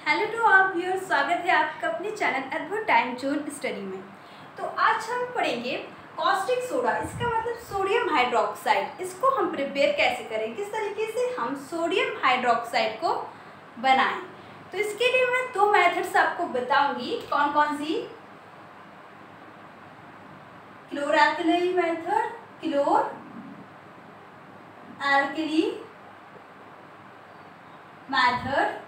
Hello to all viewers, स्वागत है आपका अपने चैनल अद्भुत टाइम जोन स्टडी में। तो आज हम पढ़ेंगे कॉस्टिक सोडा, इसका मतलब सोडियम हाइड्रोक्साइड। इसको हम प्रिपेयर कैसे करें, किस तरीके से हम सोडियम हाइड्रोक्साइड को बनाएं। तो इसके लिए मैं दो मेथड्स आपको बताऊंगी। कौन कौन सी? Chloralkali method, chloralkali method,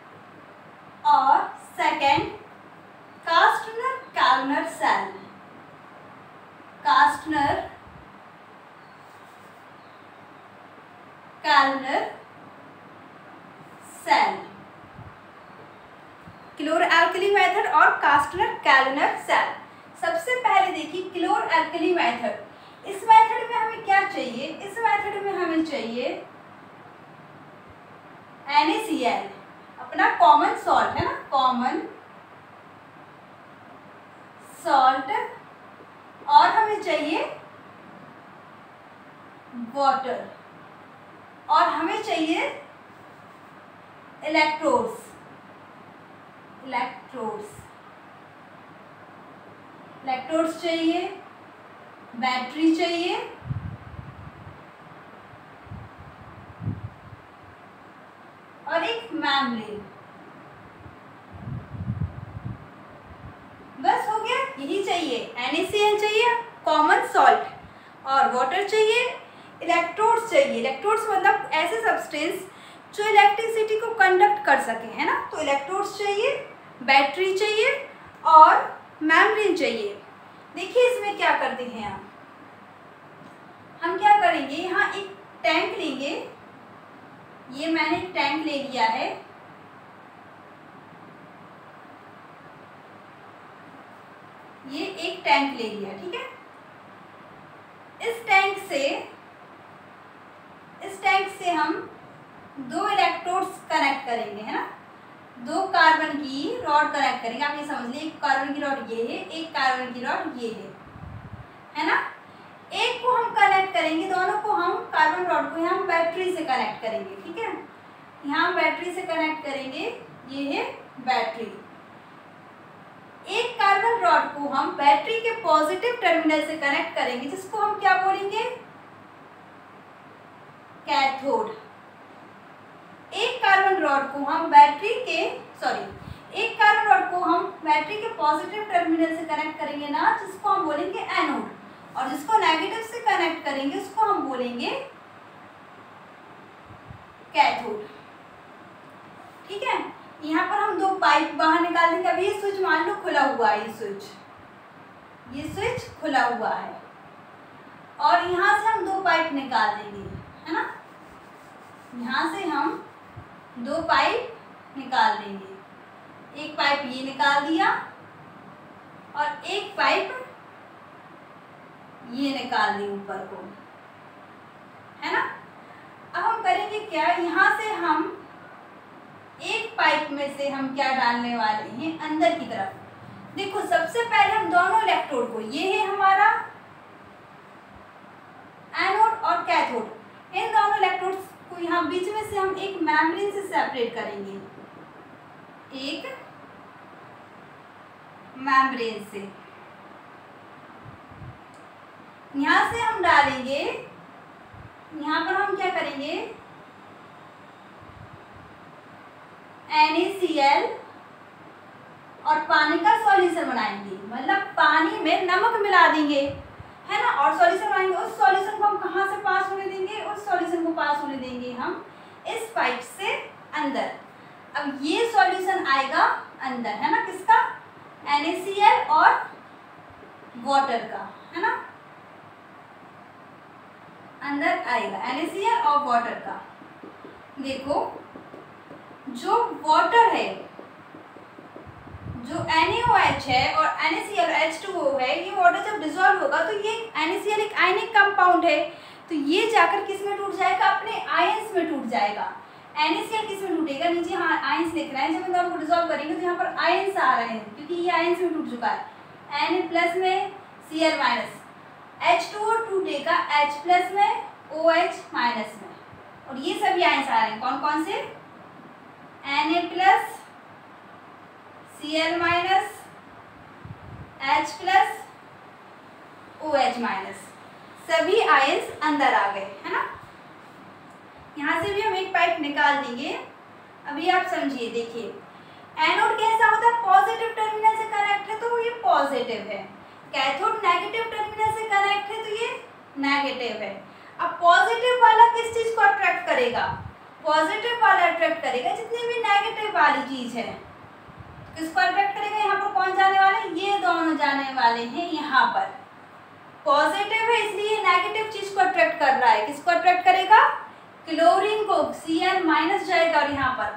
और second Castner Kellner cell. Castner Kellner cell, chloralkali method और कास्टनर कैलनर सेल। सबसे पहले देखिए क्लोर एल्कली मेथड। इस मेथड में हमें क्या चाहिए? इस मेथड में हमें चाहिए NaCl, अपना कॉमन सॉल्ट है ना, कॉमन सॉल्ट, और हमें चाहिए वाटर, और हमें चाहिए इलेक्ट्रोड्स चाहिए, बैटरी चाहिए, और एक मेम्ब्रेन। बस हो गया, यही चाहिए। NaCl चाहिए, कॉमन सॉल्ट, और वाटर चाहिए, इलेक्ट्रोड्स चाहिए। इलेक्ट्रोड्स मतलब ऐसे सब्सटेंस जो इलेक्ट्रिसिटी को कंडक्ट कर सके, है ना। तो इलेक्ट्रोड्स चाहिए, बैटरी चाहिए, और मेम्ब्रेन चाहिए। देखिए इसमें क्या करते हैं हम क्या करेंगे, यहाँ एक टैंक लेंगे। ये मैंने एक टैंक ले लिया है। ये एक टैंक ले लिया, ठीक है। इस टैंक से हम दो इलेक्ट्रोड्स कनेक्ट करेंगे, है ना। दो कार्बन की रॉड कनेक्ट करेंगे। आप ये समझ लीजिए, एक कार्बन की रॉड ये है, एक कार्बन की रॉड ये है ना। एक को हम कनेक्ट करेंगे, दोनों को हम कार्बन रॉड को यहाँ बैटरी से कनेक्ट करेंगे, ठीक है। यहाँ बैटरी से कनेक्ट करेंगे, ये है बैटरी। एक कार्बन रॉड को हम बैटरी के पॉजिटिव टर्मिनल से कनेक्ट करेंगे, जिसको हम क्या बोलेंगे? कैथोड। एक कार्बन रॉड को हम बैटरी के पॉजिटिव टर्मिनल से कनेक्ट करेंगे ना, जिसको हम बोलेंगे एनोड, और जिसको नेगेटिव से कनेक्ट करेंगे उसको हम बोलेंगे कैथोड, ठीक है। यहाँ पर हम दो पाइप बाहर निकाल देंगे। अभी ये स्विच मान लो खुला हुआ है, ये स्विच खुला हुआ है, और यहाँ से हम दो पाइप निकाल देंगे, है ना। यहाँ से हम दो पाइप निकाल देंगे। एक पाइप ये निकाल दिया, और एक पाइप ये निकाल दी ऊपर को, है ना। अब हम करेंगे क्या, यहाँ से हम एक पाइप में से हम क्या डालने वाले हैं अंदर की तरफ। देखो सबसे पहले हम दोनों इलेक्ट्रोड को, ये है हमारा एनोड और कैथोड, इन दोनों इलेक्ट्रोड्स को यहाँ बीच में से हम एक मेम्ब्रेन से सेपरेट करेंगे, एक मेम्ब्रेन से। यहाँ से हम डालेंगे, यहाँ पर हम क्या करेंगे, NaCl और पानी का सॉल्यूशन बनाएंगे, मतलब पानी में नमक मिला देंगे, है ना, और सॉल्यूशन बनाएंगे। उस सॉल्यूशन को हम कहाँ से पास होने देंगे? उस सॉल्यूशन को पास होने देंगे हम इस पाइप से अंदर। अब ये सॉल्यूशन आएगा अंदर, है ना, किसका? NaCl और वाटर का, है ना, अंदर आएगा NaCl और वाटर का। देखो जो वाटर है, जो NaOH है और NaCl H2O है, ये वाटर जब डिसॉल्व होगा तो ये NaCl एक आयनिक कंपाउंड है, तो ये जाकर किस में टूट जाएगा? अपने आयंस में टूट जाएगा। NaCl किस में टूटेगा? नीचे हाँ आयंस लिख रहा है। जब हम दोनों को डिसॉल्व करेंगे तो यहाँ पर आयंस आ रहे हैं, क्योंकि ये आयंस में टूट चुका है। Na प्लस में Cl माइनस, H2O टूटेगा H प्लस में OH माइनस में, और ये सभी आयंस आ रहे हैं। कौन कौन से? Na plus Cl minus H plus OH minus, सभी आयंस अंदर आ गए, है ना। यहाँ से भी हम एक पाइप निकाल देंगे। अभी आप समझिए, देखिए एनोड कैसा होता है, पॉजिटिव टर्मिनल से कनेक्ट है तो ये पॉजिटिव है, कैथोड नेगेटिव टर्मिनल से कनेक्ट है तो ये नेगेटिव है। अब पॉजिटिव वाला किस चीज को अट्रैक्ट करेगा, पॉजिटिव वाला अट्रैक्ट करेगा जितनी भी नेगेटिव वाली चीज है। किसको अट्रैक्ट करेगा, यहाँ पर कौन जाने वाले हैं, ये दोनों जाने वाले हैं। यहाँ पर पॉजिटिव है इसलिए नेगेटिव चीज को अट्रैक्ट कर रहा है। किसको अट्रैक्ट करेगा, क्लोरीन को। Cl माइनस जाएगा और यहाँ पर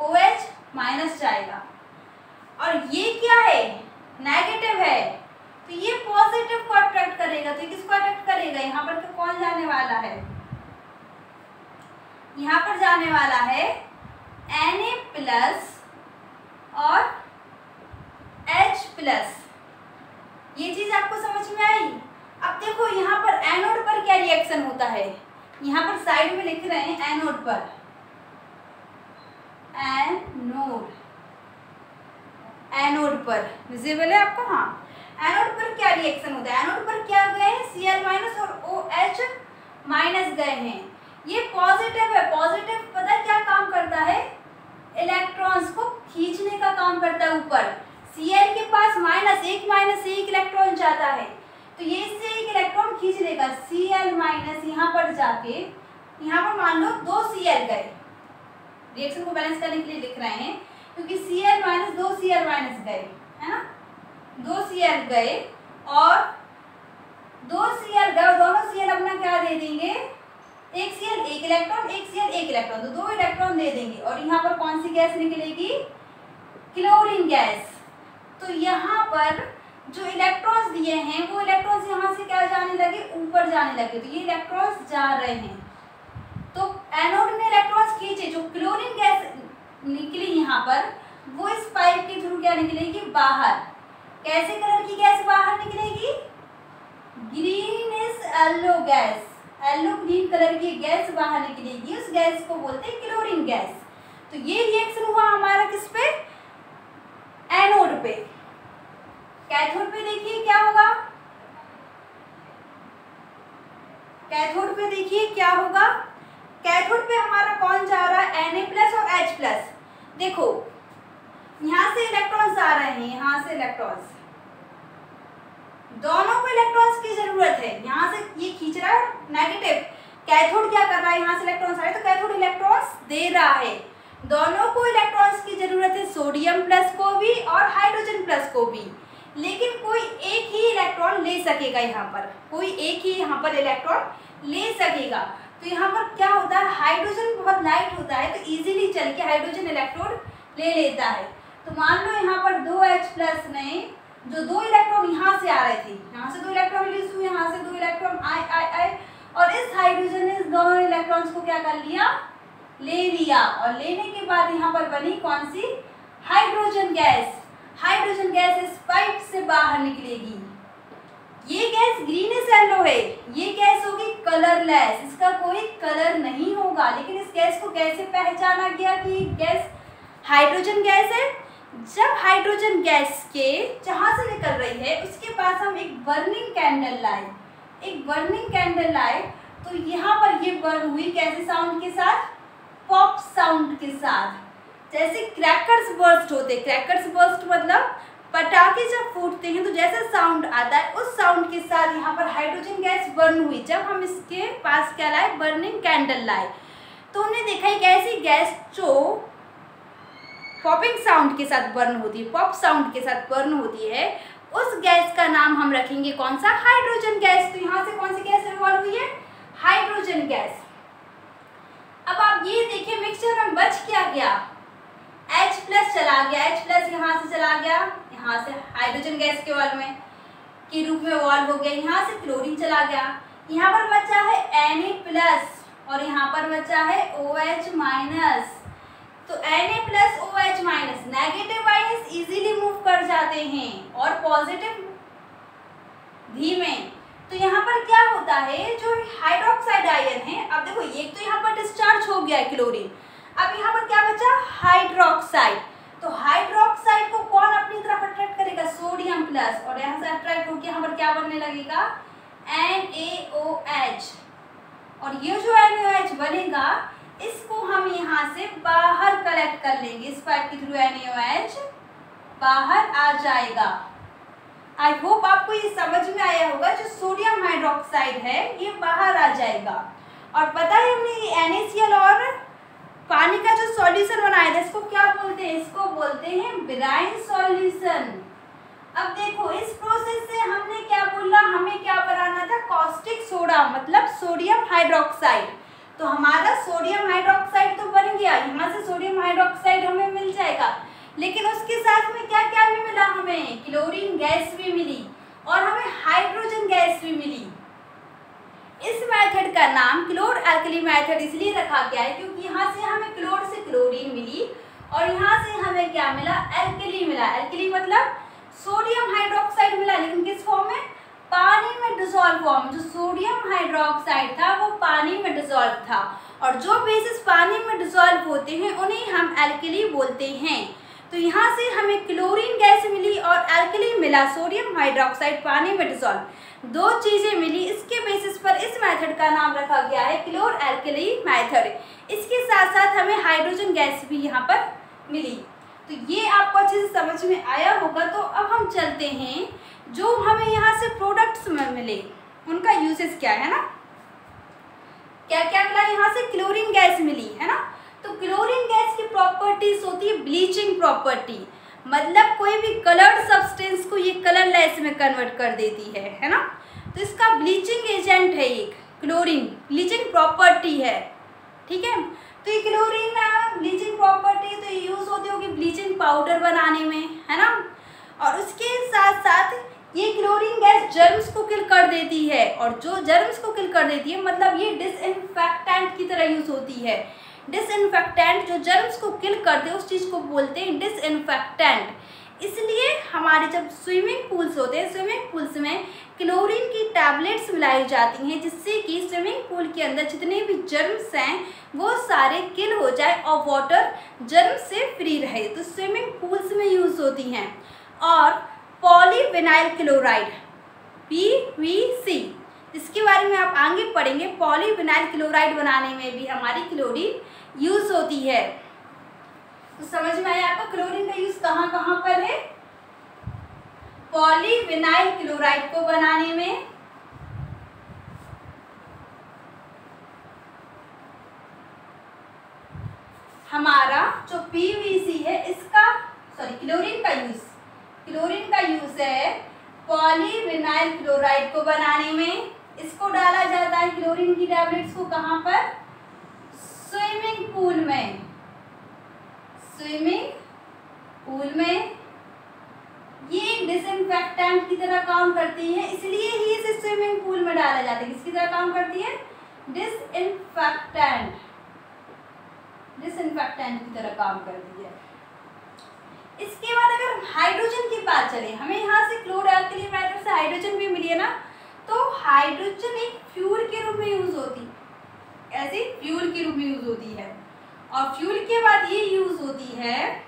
OH माइनस जाएगा। और ये क्या है, नेगेटिव है, तो ये पॉजिटिव को अट्रैक्ट करेगा। तो किसको अट्रैक्ट करेगा, यहाँ पर तो कौन जाने वाला है, यहाँ पर जाने वाला है Na प्लस और H प्लस। ये चीज आपको समझ में आई। अब देखो यहाँ पर एनोड पर क्या रिएक्शन होता है, यहाँ पर साइड में लिख रहे हैं एनोड पर, एनोड पर विजिबल है आपको। हाँ, एनोड पर क्या रिएक्शन होता है, एनोड पर क्या गए हैं, Cl माइनस और OH माइनस गए हैं। ये पॉजिटिव है, पॉजिटिव पता है क्या काम करता है, इलेक्ट्रॉन्स को खींचने का काम करता है ऊपर। Cl के पास माइनस एक इलेक्ट्रॉन जाता है, तो ये इससे एक इलेक्ट्रॉन खींच लेगा। Cl माइनस यहाँ पर जाके, यहाँ पर मान लो 2 Cl गए, रिएक्शन को बैलेंस करने के लिए लिख रहे हैं, क्योंकि Cl माइनस 2 Cl माइनस गए, है ना, 2 Cl गए और 2 Cl गए, दोनों Cl अपना क्या दे देंगे, एक Cl एक इलेक्ट्रॉन, एक Cl एक इलेक्ट्रॉन, तो 2 इलेक्ट्रॉन दे देंगे। और यहाँ पर कौन सी गैस निकलेगी, क्लोरीन गैस। तो यहाँ पर जो इलेक्ट्रॉन्स दिए हैं वो इलेक्ट्रॉन्स यहाँ से क्या जाने लगे, ऊपर जाने लगे, तो ये इलेक्ट्रॉन्स जा रहे हैं। तो एनोड ने इलेक्ट्रॉन्स खींचे, जो क्लोरीन गैस निकली यहाँ पर वो इस पाइप के थ्रू क्या निकलेगी, बाहर। कैसे कलर की गैस बाहर निकलेगी, greenish yellow gas, yellow green colour की गैस बाहर निकलेगी। उस गैस को बोलते हैं क्लोरीन गैस। तो ये रिएक्शन हुआ हमारा किस पे, एनोड पे। कैथोड पे देखिए क्या होगा, कैथोड पे देखिए क्या होगा, कैथोड पे हमारा कौन जा रहा है, Na प्लस और H प्लस। देखो यहाँ से इलेक्ट्रॉन्स आ रहे हैं, यहाँ से इलेक्ट्रॉन्स, दोनों को इलेक्ट्रॉन्स की जरूरत है। यहाँ से ये खींच रहा है नेगेटिव, कैथोड क्या कर रहा है, यहाँ से इलेक्ट्रॉन्स आ रहे हैं तो कैथोड इलेक्ट्रॉन्स दे रहा है। दोनों को इलेक्ट्रॉन्स की जरूरत है, सोडियम प्लस को भी और हाइड्रोजन प्लस को भी। लेकिन कोई एक ही इलेक्ट्रॉन ले सकेगा, यहाँ पर कोई एक ही यहाँ पर इलेक्ट्रॉन ले सकेगा। तो यहाँ पर क्या होता है, हाइड्रोजन बहुत लाइट होता है तो इजीली चल के हाइड्रोजन इलेक्ट्रॉन ले लेता है। तो मान लो यहाँ पर 2H प्लस ने जो 2 इलेक्ट्रॉन यहाँ से आ रहे थे, यहाँ से 2 इलेक्ट्रॉन रिलीज हुए, यहाँ से 2 इलेक्ट्रॉन आए और इस हाइड्रोजन ने इस दोनों इलेक्ट्रॉन्स को क्या कर लिया, ले लिया। और लेने के बाद यहाँ पर बनी कौन सी, हाइड्रोजन गैस। हाइड्रोजन गैस इस पाइप से बाहर निकलेगी। ये गैस ग्रीनिश येलो है, ये गैस होगी कलरलेस, इसका कोई कलर नहीं होगा। लेकिन इस गैस को कैसे पहचाना गया कि गैस हाइड्रोजन गैस है, जब हाइड्रोजन गैस के जहाँ से निकल रही है उसके पास हम एक बर्निंग कैंडल लाए, एक बर्निंग कैंडल लाए तो यहाँ पर ये बर्न हुई कैसे साउंड के साथ, पॉप साउंड के साथ। जैसे क्रैकर्स बर्स्ट होते, क्रैकर्स बर्स्ट मतलब पटाखे जब फूटते हैं तो जैसा साउंड आता है उस साउंड के साथ यहाँ पर हाइड्रोजन गैस बर्न हुई। जब हम इसके पास क्या लाए, बर्निंग कैंडल लाए, तो हमने देखा एक ऐसी गैस जो पॉपिंग साउंड के साथ बर्न होती है, पॉप साउंड के साथ बर्न होती है, उस गैस का नाम हम रखेंगे कौन सा, हाइड्रोजन गैस। तो यहाँ से कौन सी गैस इन्वॉल्व हुई है, हाइड्रोजन गैस। अब आप ये देखिए मिक्सचर में बच क्या गया, H प्लस चला गया, H प्लस यहाँ से चला गया, यहाँ से हाइड्रोजन गैस के वॉल्व में के रूप में वॉल्व हो गया, यहाँ से क्लोरीन चला गया, यहाँ पर बचा है Na प्लस और यहाँ पर बचा है OH माइनस। तो Na plus OH minus, negative ions easily move कर जाते हैं और पॉजिटिव धीमे। तो यहाँ पर क्या होता है, जो हाइड्रोक्साइड आयन है, अब देखो ये तो यहाँ पर डिस्चार्ज हो गया है क्लोरीन, अब यहाँ पर क्या बचा, हाइड्रोक्साइड। तो हाइड्रोक्साइड प्लस और यहाँ से अट्रैक्ट होकर यहाँ पर क्या बनने लगेगा NaOH। और ये जो NaOH बनेगा इसको हम यहाँ से बाहर कलेक्ट कर लेंगे, इस पाइप के थ्रू NaOH बाहर आ जाएगा। आई होप आपको ये समझ में आया होगा। जो सोडियम हाइड्रोक्साइड है ये बाहर आ जाएगा। और पता है हमने ये NaCl और पानी का जो सॉल्यूशन बनाया था इसको क्या बोलते हैं? इसको बोलते हैं ब्राइन सॉल्यूशन। अब देखो इस प्रोसेस से हमने क्या बोला, हमें क्या बनाना था? कॉस्टिक सोडा मतलब सोडियम हाइड्रोक्साइड। तो हमारा सोडियम हाइड्रोक्साइड तो बन गया, यहाँ से सोडियम हाइड्रोक्साइड हमें मिल जाएगा। लेकिन उसके साथ में क्या क्या भी मिला हमें? क्लोरीन गैस भी मिली और हमें हाइड्रोजन गैस भी मिली। इस मेथड का नाम क्लोर एल्कली मेथड इसलिए रखा गया है क्योंकि यहाँ से हमें क्लोर से क्लोरीन मिली और यहाँ से हमें क्या मिला? एल्कली मिला। एल्कली मतलब सोडियम हाइड्रोक्साइड मिला, लेकिन किस फॉर्म में? पानी में डिसॉल्व फॉर्म। जो सोडियम हाइड्रोक्साइड था वो पानी में डिसॉल्व था और जो बेसिस पानी में डिसॉल्व होते हैं उन्हें हम एल्कली बोलते हैं। तो यहाँ से हमें क्लोरीन गैस मिली और एल्कली मिला, सोडियम हाइड्रोक्साइड पानी में डिसॉल्व, दो चीजें मिली। इसके बेसिस पर इस मेथड का नाम रखा गया है क्लोर एल्कली मेथड। इसके साथ साथ हमें हाइड्रोजन गैस भी यहाँ पर मिली। तो ये आपको अच्छे से समझ में आया होगा। तो अब हम चलते हैं जो हमें यहाँ से प्रोडक्ट्स में मिले उनका यूसेज क्या है ना, क्या क्या मिला? यहाँ से क्लोरीन गैस मिली है ना। तो क्लोरीन गैस की प्रॉपर्टीज होती है ब्लीचिंग प्रॉपर्टी, मतलब कोई भी कलर्ड सब्सटेंस को ये कलरलेस में कन्वर्ट कर देती है ना। तो इसका ब्लीचिंग एजेंट है एक क्लोरीन, ब्लीचिंग प्रॉपर्टी है, ठीक है। तो ये क्लोरीन ब्लीचिंग प्रॉपर्टी तो यूज होती होगी ब्लीचिंग पाउडर बनाने में, है ना। और उसके साथ साथ ये क्लोरीन गैस जर्म्स को किल कर देती है और जो जर्म्स को किल कर देती है मतलब ये डिसइंफेक्टेंट की तरह यूज होती है। डिसइंफेक्टेंट जो जर्म्स को किल करते हैं उस चीज़ को बोलते हैं डिसइंफेक्टेंट। इसलिए हमारे जब स्विमिंग पूल्स होते हैं, स्विमिंग पूल्स में क्लोरीन की टैबलेट्स मिलाई जाती हैं जिससे कि स्विमिंग पूल के अंदर जितने भी जर्म्स हैं वो सारे किल हो जाए और वाटर जर्म से फ्री रहे। तो स्विमिंग पूल्स में यूज होती हैं। और पॉलीविनाइल क्लोराइड PVC, इसके बारे में आप आगे पढ़ेंगे। पॉलीविनाइल क्लोराइड बनाने में भी हमारी क्लोरीन यूज होती है। तो समझ में आया आपको क्लोरीन का यूज कहाँ कहाँ पर है? पॉलीविनाइल क्लोराइड को बनाने में, हमारा जो PVC है इसका क्लोरीन का यूज है पॉलीविनाइल क्लोराइड को बनाने में। इसको डाला जाता है क्लोरीन की टैबलेट्स को कहाँ पर? स्विमिंग पूल में। स्विमिंग पूल में ये डिसइंफेक्टेंट की तरह काम करती है, इसलिए ही इसे स्विमिंग पूल में डाला जाता है। किसकी तरह काम करती है? डिसइंफेक्टेंट की तरह काम करती है। इसके बाद अगर हाइड्रोजन की बात चले, हमें यहाँ से क्लोर एल्कली मेथड से हाइड्रोजन भी मिली है ना। तो हाइड्रोजन एक फ्यूल के रूप में यूज होती है, ऐसे फ्यूल के रूप में यूज होती है। और फ्यूल के बाद ये यूज होती है,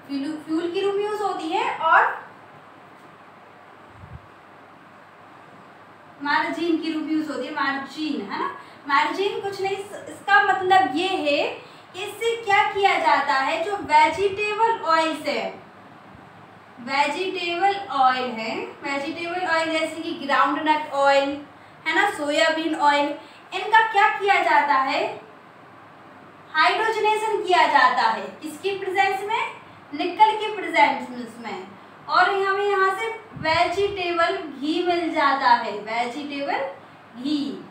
फ्यूल के रूप में यूज होती है और मार्जिन के रूप में यूज होती है। मार्जिन है ना, मार्जिन कुछ नहीं, इसका मतलब ये है कि इससे क्या किया जाता है, जो वेजिटेबल ऑयल्स है, वेजिटेबल ऑयल जैसे कि ग्राउंडनट ऑयल है ना, सोयाबीन ऑयल, इनका क्या किया जाता है? हाइड्रोजनेशन किया जाता है। किसकी प्रेजेंस में? निकल के प्रेजेंस में। और हमें यहाँ से वेजिटेबल घी मिल जाता है, वेजिटेबल घी।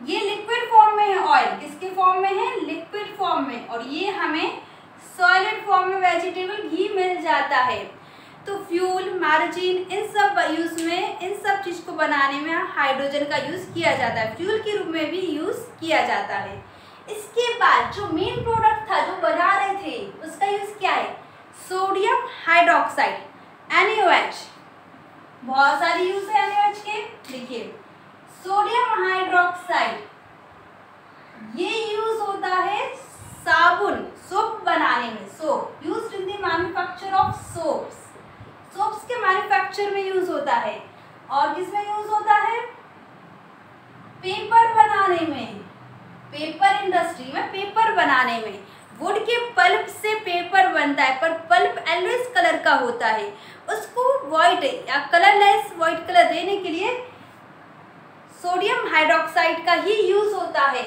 ये लिक्विड फॉर्म में है ऑयल, किसके फॉर्म में है? लिक्विड फॉर्म में। और ये हमें सॉलिड फॉर्म में वेजिटेबल घी मिल जाता है। तो फ्यूल, मार्जिन, इन सब यूज में, इन सब चीज को बनाने में हाइड्रोजन का यूज किया जाता है। फ्यूल के रूप में भी यूज किया जाता है। इसके बाद जो मेन प्रोडक्ट था जो बना रहे थे उसका यूज क्या है? Sodium hydroxide NaOH। बहुत सारे यूज है NaOH के। देखिए सोडियम हाइड्रोक्साइड ये यूज होता है साबुन, सोप बनाने में। Soap used in the manufacture of soaps. और किसमें यूज होता है? पेपर बनाने में, पेपर इंडस्ट्री में पेपर बनाने में। वुड के पल्प से पेपर बनता है, पर पल्प येलोइश कलर का होता है। उसको व्हाइट या कलरलेस व्हाइट कलर देने के लिए सोडियम हाइड्रोक्साइड का ही यूज होता है।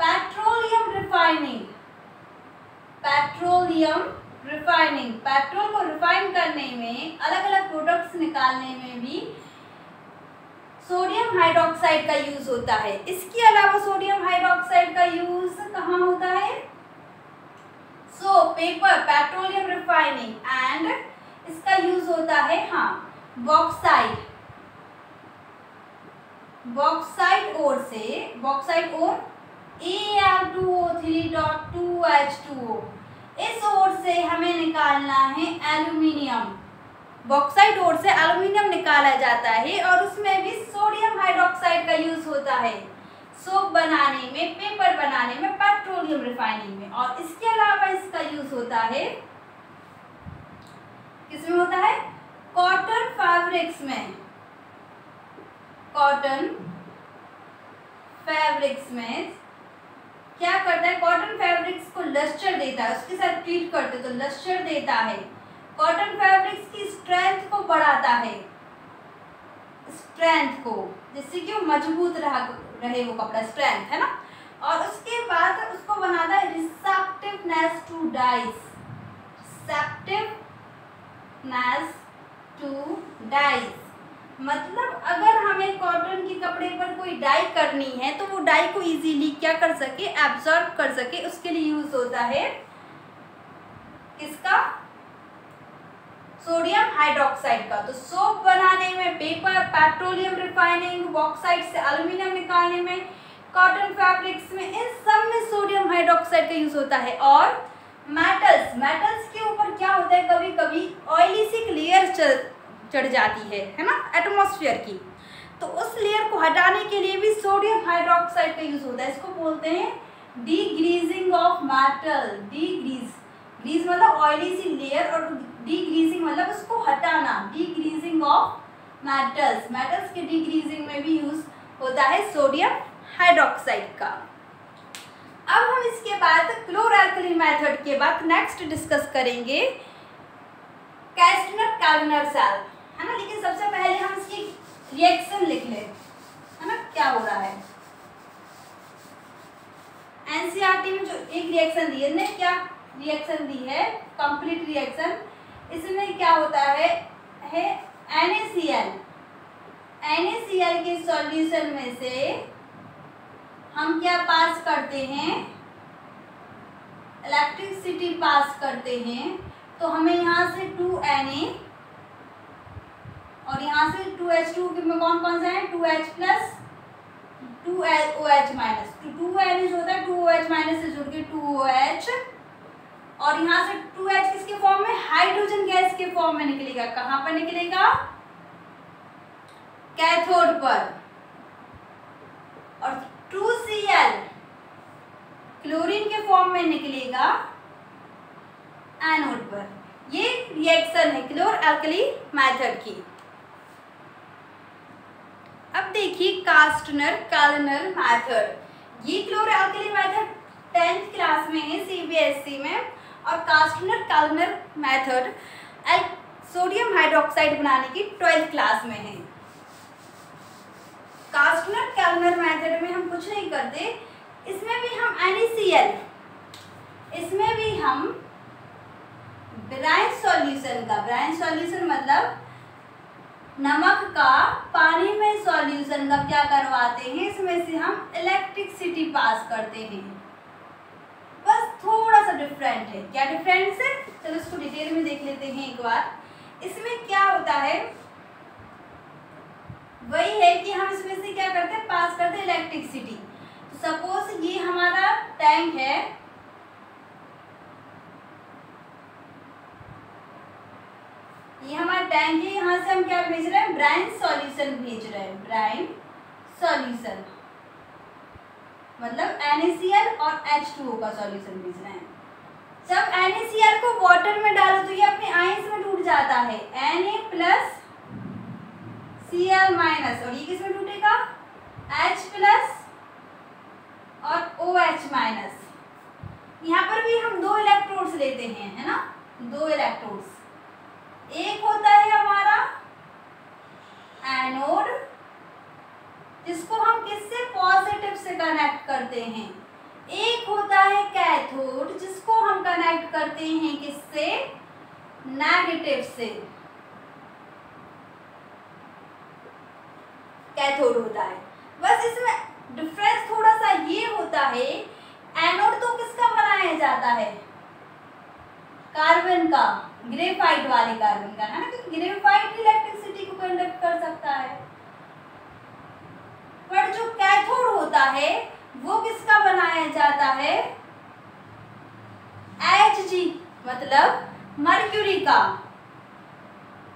Petroleum refining, petroleum refining, petrol को रिफाइन करने में, अलग अलग प्रोडक्ट्स निकालने में भी सोडियम हाइड्रोक्साइड का यूज होता है। इसके अलावा सोडियम हाइड्रोक्साइड का यूज कहाँ होता है? So paper, petroleum refining and इसका यूज होता है बॉक्साइट, बॉक्साइट ओर से, बॉक्साइट ओर Al2O3.2H2O, इस ओर से हमें निकालना है एल्यूमिनियम। बॉक्साइट ओर से एल्यूमिनियम निकाला जाता है और उसमें भी सोडियम हाइड्रोक्साइड का यूज होता है सोप बनाने में, पेपर बनाने में, पेट्रोलियम रिफाइनिंग में। और इसके अलावा इसका यूज होता है, किसमें होता है? कॉटन फैब्रिक्स में, कॉटन फैब्रिक्स में क्या करता है? कॉटन फैब्रिक्स को लस्टर देता है, उसके साथ ट्रीट करते तो लस्टर देता है। कॉटन फैब्रिक्स की स्ट्रेंथ को बढ़ाता है, स्ट्रेंथ को, जिससे कि वो मजबूत रहे वो कपड़ा, स्ट्रेंथ है ना। और उसके बाद उसको बनाता है receptiveness to dice, receptiveness to dice. मतलब अगर हमें कॉटन के कपड़े पर कोई डाई करनी है तो वो डाई को इजीली क्या कर सके? एब्जॉर्ब कर सके, उसके लिए यूज होता है किसका? सोडियम हाइड्रोक्साइड का। तो सोप बनाने में, पेपर, पेट्रोलियम रिफाइनिंग, बॉक्साइट से एल्यूमिनियम निकालने में, कॉटन फैब्रिक्स में, इन सब में सोडियम हाइड्रोक्साइड का यूज होता है। और मेटल्स, मेटल्स के ऊपर क्या होता है? कभी कभी ऑयली सी लेयर चढ़ जाती है ना, एटमॉस्फेयर की, तो उस लेयर को हटाने के लिए भी सोडियम हाइड्रोक्साइड का यूज होता है। इसको बोलते हैं डीग्रीजिंग ऑफ मेटल। ग्रीज मतलब ऑयली सी लेयर और डीग्रीजिंग मतलब उसको हटाना, डीग्रीजिंग ऑफ मेटल्स। मेटल्स के डीग्रीजिंग में भी यूज होता है सोडियम हाइड्रोक्साइड का। अब हम इसके बाद क्लोरल मेथड के बाद नेक्स्ट डिस्कस करेंगे कैस्टनर कैल्विनर सेल, है ना। लेकिन सबसे पहले हम इसकी रिएक्शन लिख लें, है ना, क्या हो रहा है। एनसीईआरटी में जो एक रिएक्शन दी है ने, क्या रिएक्शन दी है? Complete reaction. इसमें क्या होता है NaCl, NaCl के सॉल्यूशन में से हम क्या पास करते हैं? इलेक्ट्रिसिटी पास करते हैं। तो हमें यहाँ से 2Na और यहाँ से 2H2 में कौन कौन सा है? 2H plus 2OH minus, 2Na होता है 2OH माइनस से जुड़ के 2OH, और यहाँ से 2H किसके फॉर्म में? हाइड्रोजन गैस के फॉर्म में निकलेगा। कहाँ पर निकलेगा? कैथोड पर। और 2Cl क्लोरीन के फॉर्म में निकलेगा एनोड पर। ये रिएक्शन है क्लोर एल्कली मेथड की। अब देखिए कास्टनर कैल्विनर मेथड। ये क्लोर एल्कली मेथड 10th क्लास में है CBSE में, और कास्टनर कैल्विनर मेथड सोडियम हाइड्रोक्साइड बनाने की 12th क्लास में है। कास्टनर कैल्विनर मेथड में हम कुछ नहीं करते, इसमें भी हम NaCl, इसमें भी हम ब्राइन सॉल्यूशन का, ब्राइन सॉल्यूशन मतलब नमक का पानी में सॉल्यूशन का क्या करवाते हैं? इसमें से हम इलेक्ट्रिसिटी पास करते हैं। बस थोड़ा सा डिफरेंट है। क्या डिफरेंस है? चलो इसको डिटेल में देख लेते हैं एक बार। इसमें क्या होता है? वही है कि हम इसमें से क्या करते हैं? पास करते हैं इलेक्ट्रिसिटी। तो सपोज ये हमारा टैंक है, ये हमारा टैंक है, यहाँ से हम क्या भेज रहे हैं? ब्राइन सॉल्यूशन भेज रहे हैं। ब्राइन सॉल्यूशन मतलब NaCl और H2O का सॉल्यूशन भेज रहे हैं। जब NaCl को वाटर में डालो तो ये अपने आयंस में टूट जाता है, Na प्लस Cl माइनस, और ये किसमें टूटेगा, H प्लस और OH माइनस। यहाँ पर भी हम 2 इलेक्ट्रोड्स लेते हैं, है ना, 2 इलेक्ट्रोड्स। एक होता है हमारा एनोड, जिसको हम किससे, पॉजिटिव से कनेक्ट करते हैं। एक होता है कैथोड, जिसको हम कनेक्ट करते हैं किससे, नेगेटिव से, कैथोड होता है। बस इसमें डिफरेंस थोड़ा सा ये होता है, एनोड तो किसका बनाया जाता है, कार्बन का, ग्रेफाइट वाले कार्बन का, है ना, क्योंकि ग्रेफाइट इलेक्ट्रिसिटी को कंडक्ट कर सकता है। पर जो कैथोड होता है वो किसका बनाया जाता है, Hg, मतलब मर्क्यूरी का,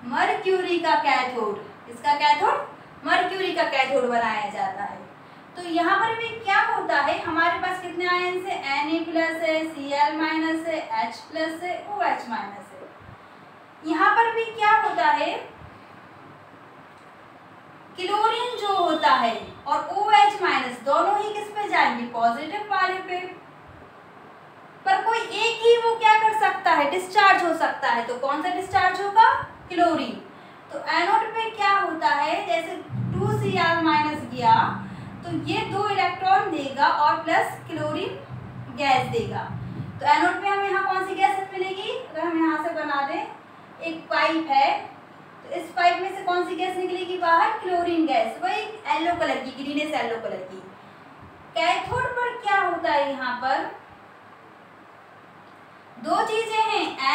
मर्क्यूरी का कैथोड, इसका कैथोड मर्क्यूरी का कैथोड बनाया जाता है। तो यहाँ पर भी क्या होता है, हमारे पास कितने आयन है, Na प्लस है, Cl माइनस है, H प्लस है, OH माइनस है। यहाँ पर भी क्या होता है, क्लोरीन जो होता है और OH माइनस दोनों ही किस पे जाएंगे, पॉजिटिव वाले पे। पर कोई एक ही वो क्या कर सकता है, डिस्चार्ज हो सकता है, तो कौन सा डिस्चार्ज होगा, क्लोरीन। तो एनोड पे क्या होता है, जैसे 2Cl माइनस गया तो ये 2 इलेक्ट्रॉन देगा और प्लस क्लोरीन गैस देगा। तो एनोड पे हमें यहाँ कौन सी गैस मिलेगी, अगर हम यहाँ से बना दें, एक पाइप है, तो इस पाइप में से कौन सी गैस निकलेगी बाहर, क्लोरीन गैस, वही येलो कलर की, ग्रीनिश येलो कलर की। कैथोड पर क्या होता है, यहाँ पर 2 चीजें हैं, Na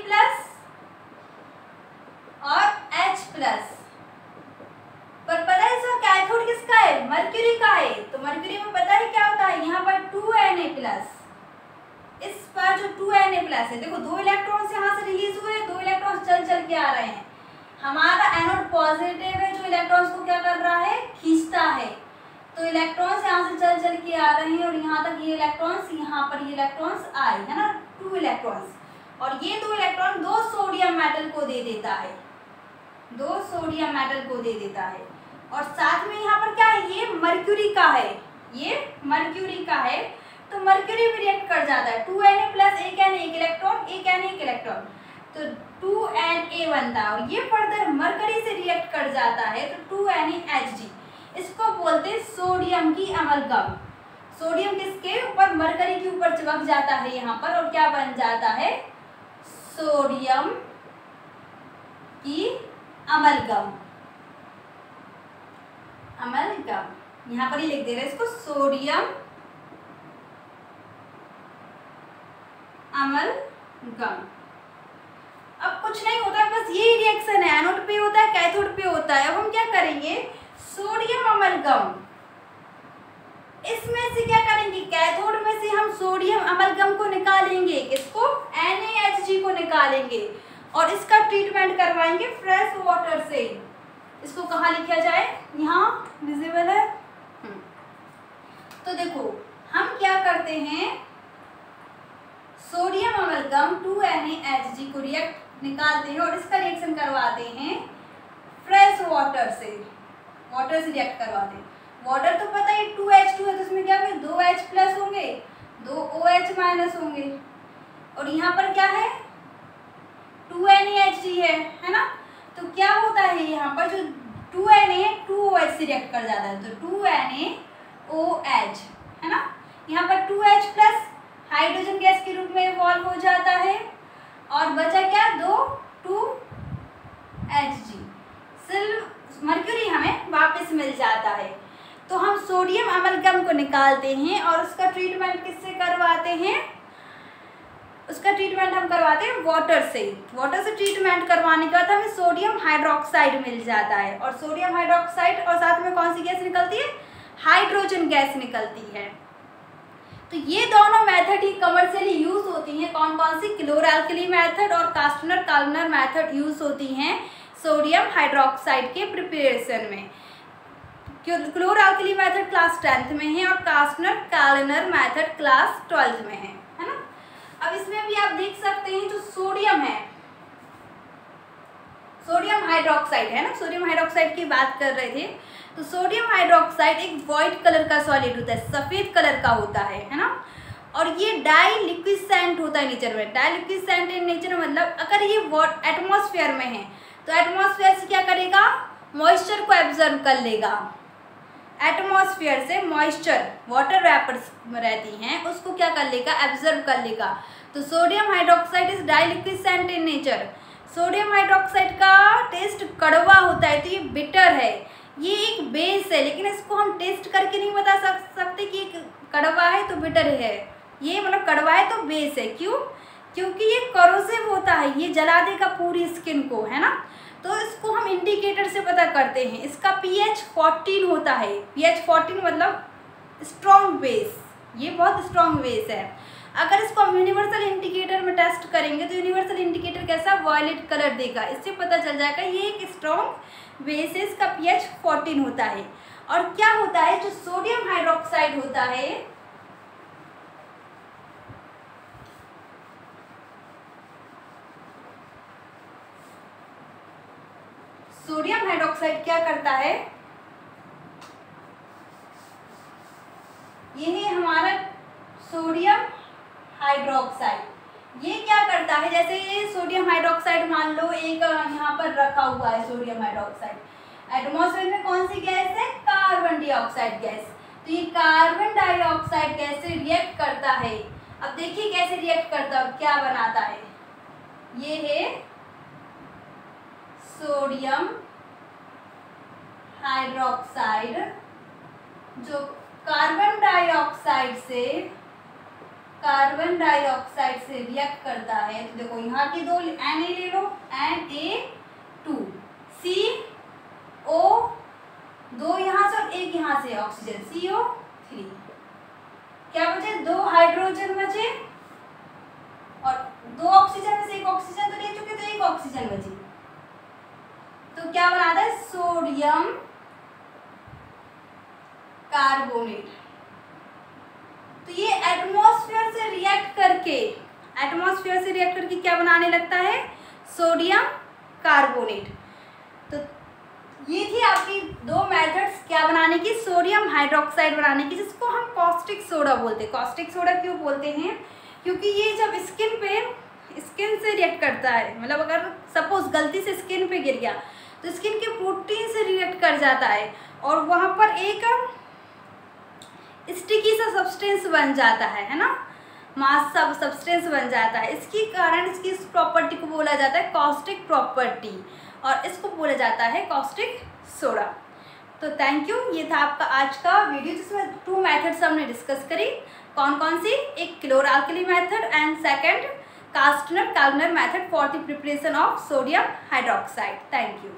प्लस और H प्लस। पर पता है इसका कैथोड किसका है, मर्क्यूरी का है। तो मर्क्यूरी में पता है क्या होता है, यहाँ पर 2Na प्लस, इस पर जो 2Na प्लस है, देखो 2 इलेक्ट्रॉन्स यहाँ से रिलीज हुए, 2 इलेक्ट्रॉन्स चल चल के आ रहे हैं। हमारा एनोड पॉजिटिव है, जो इलेक्ट्रॉन्स को क्या कर रहा है, खींचता है। तो इलेक्ट्रॉन्स यहाँ से चल चल के आ रहे हैं और यहाँ तक ये इलेक्ट्रॉन्स, यहाँ पर ये इलेक्ट्रॉन्स आए, है ना, 2 इलेक्ट्रॉन्स। और ये 2 इलेक्ट्रॉन 2 सोडियम मेटल को दे देता है, 2 सोडियम मेटल को दे देता है। और साथ में यहाँ पर क्या है, ये मर्क्यूरी का है, ये मर्क्यूरी का है, तो मर्क्यूरी भी रिएक्ट कर जाता है। 2Na प्लस, एक Na एक इलेक्ट्रॉन, एक Na एक इलेक्ट्रॉन, तो 2Na बनता है। और ये फर्दर मरकरी से रिएक्ट कर जाता है, तो 2NaHg, इसको बोलते हैं सोडियम की अमलगम। सोडियम किसके ऊपर, मरकरी के ऊपर चिपक जाता है यहाँ पर, और क्या बन जाता है, सोडियम की अमलगम, अमलगम। यहाँ पर ही लिख दे रहे हैं इसको, सोडियम अमलगम। अब कुछ नहीं होता है, बस यही रिएक्शन है, एनोड पे होता है, कैथोड पे होता है। अब हम क्या करेंगे, सोडियम अमलगम, इसमें से क्या करेंगे, कैथोड में से हम सोडियम अमलगम को निकालेंगे, किसको, NaHg को निकालेंगे, और इसका ट्रीटमेंट करवाएंगे फ्रेश वाटर से। इसको कहाँ लिखा जाए, यहाँ विजिबल है। तो देखो हम क्या करते हैं, सोडियम अमलगम 2NaHg को रिएक्ट निकालते हैं और इसका रिएक्शन करवाते हैं फ्रेश वाटर से, वाटर से रिएक्ट करवाते हैं। वाटर तो पता है 2H2 है, तो इसमें क्या होंगे, 2H प्लस होंगे, 2 OH माइनस होंगे, और यहाँ पर क्या है, 2NaHg है ना। तो क्या होता है, यहाँ पर जो 2Na 2OH से रिएक्ट कर जाता है, तो 2NaOH है ना। यहाँ पर 2H प्लस हाइड्रोजन गैस के रूप में इवॉल्व हो जाता है, और बचा क्या, 2HG, सिर्फ मर्क्यूरी हमें वापस मिल जाता है। तो हम सोडियम अमलगम को निकालते हैं और उसका ट्रीटमेंट किससे करवाते हैं, उसका ट्रीटमेंट हम करवाते हैं वाटर से। वाटर से ट्रीटमेंट करवाने के बाद हमें सोडियम हाइड्रोक्साइड मिल जाता है, और सोडियम हाइड्रोक्साइड और साथ में कौन सी गैस निकलती है, हाइड्रोजन गैस निकलती है। तो ये दोनों मेथड ही कमर्शियली यूज होती हैं। कौन कौन सी, क्लोरएल्कली मेथड और कास्टनर काल्नर मेथड यूज होती हैं सोडियम हाइड्रोक्साइड के प्रिपरेशन में। क्लोरएल्कली मेथड क्लास 10th में है और कास्टनर काल्नर मेथड क्लास 12th में है ना। अब इसमें भी आप देख सकते हैं जो सोडियम है, सोडियम हाइड्रोक्साइड है ना, सोडियम हाइड्रोक्साइड की बात कर रहे थे। तो सोडियम हाइड्रोक्साइड एक वाइट कलर का सॉलिड होता है, सफ़ेद कलर का होता है ना, और ये डाइलिक्विसेंट होता है नेचर में। डाइलिक्विसेंट इन नेचर मतलब अगर ये एटमॉस्फेयर में है तो एटमॉस्फेयर से क्या करेगा, मॉइस्चर को एब्जर्व कर लेगा। एटमॉस्फेयर से मॉइस्चर, वाटर वेपर्स रहती हैं, उसको क्या कर लेगा, एब्जर्व कर लेगा। तो sodium hydroxide is deliquescent in nature. Sodium hydroxide का टेस्ट कड़वा होता है, तो ये बिटर है, ये एक बेस है, लेकिन इसको हम टेस्ट करके नहीं बता सकते कि कड़वा है तो बिटर है, ये मतलब कड़वा है तो बेस है। क्यों? क्योंकि ये करोसिव होता है, ये जला देगा पूरी स्किन को, है ना। तो इसको हम इंडिकेटर से पता करते हैं। इसका pH 14 होता है, pH 14 मतलब स्ट्रॉन्ग बेस, ये बहुत स्ट्रॉन्ग बेस है। अगर इसको हम यूनिवर्सल इंडिकेटर में टेस्ट करेंगे तो यूनिवर्सल इंडिकेटर कैसा, वायलेट कलर देगा, इससे पता चल जाएगा ये एक स्ट्रॉन्ग बेस है, इसका pH 14 होता है। और क्या होता है, जो सोडियम हाइड्रोक्साइड होता है, सोडियम हाइड्रोक्साइड क्या करता है, ये है हमारा सोडियम हाइड्रोक्साइड। ये क्या करता है, जैसे ये सोडियम हाइड्रोक्साइड मान लो एक यहाँ पर रखा हुआ है सोडियम हाइड्रोक्साइड। एटमॉस्फेयर में कौन सी गैस है, कार्बन डाइऑक्साइड गैस। तो ये कार्बन डाइऑक्साइड गैस से रिएक्ट करता है। अब देखिए कैसे रिएक्ट करता है और क्या बनाता है। ये है सोडियम हाइड्रोक्साइड जो कार्बन डाइऑक्साइड से रिएक्ट करता है। तो देखो यहाँ की दो Na ले लो, Na2, CO, दो यहाँ से और एक यहाँ से ऑक्सीजन CO3, क्या बचे, दो हाइड्रोजन बचे और दो ऑक्सीजन में से एक ऑक्सीजन तो ले चुके, तो एक ऑक्सीजन बची। तो क्या बनाता है, सोडियम कार्बोनेट। तो ये एटमॉस्फेयर से रिएक्ट करके क्या बनाने लगता है, सोडियम कार्बोनेट। तो ये थी आपकी दो मेथड्स क्या बनाने की, सोडियम हाइड्रोक्साइड बनाने की, जिसको हम कॉस्टिक सोडा बोलते हैं। कॉस्टिक सोडा क्यों बोलते हैं, क्योंकि ये जब स्किन से रिएक्ट करता है, मतलब अगर सपोज गलती से स्किन पे गिर गया तो स्किन के प्रोटीन से रिएक्ट कर जाता है और वहाँ पर एक स्टिकी सा सब्सटेंस बन जाता है ना, मास सब सब्सटेंस बन जाता है। इसके कारण इसकी इस प्रॉपर्टी को बोला जाता है कॉस्टिक प्रॉपर्टी, और इसको बोला जाता है कॉस्टिक सोडा। तो थैंक यू, ये था आपका आज का वीडियो जिसमें 2 मेथड्स हमने डिस्कस करी। कौन कौन सी, एक chloralkali method and second Castner carbonate method for the preparation of sodium hydroxide. Thank you.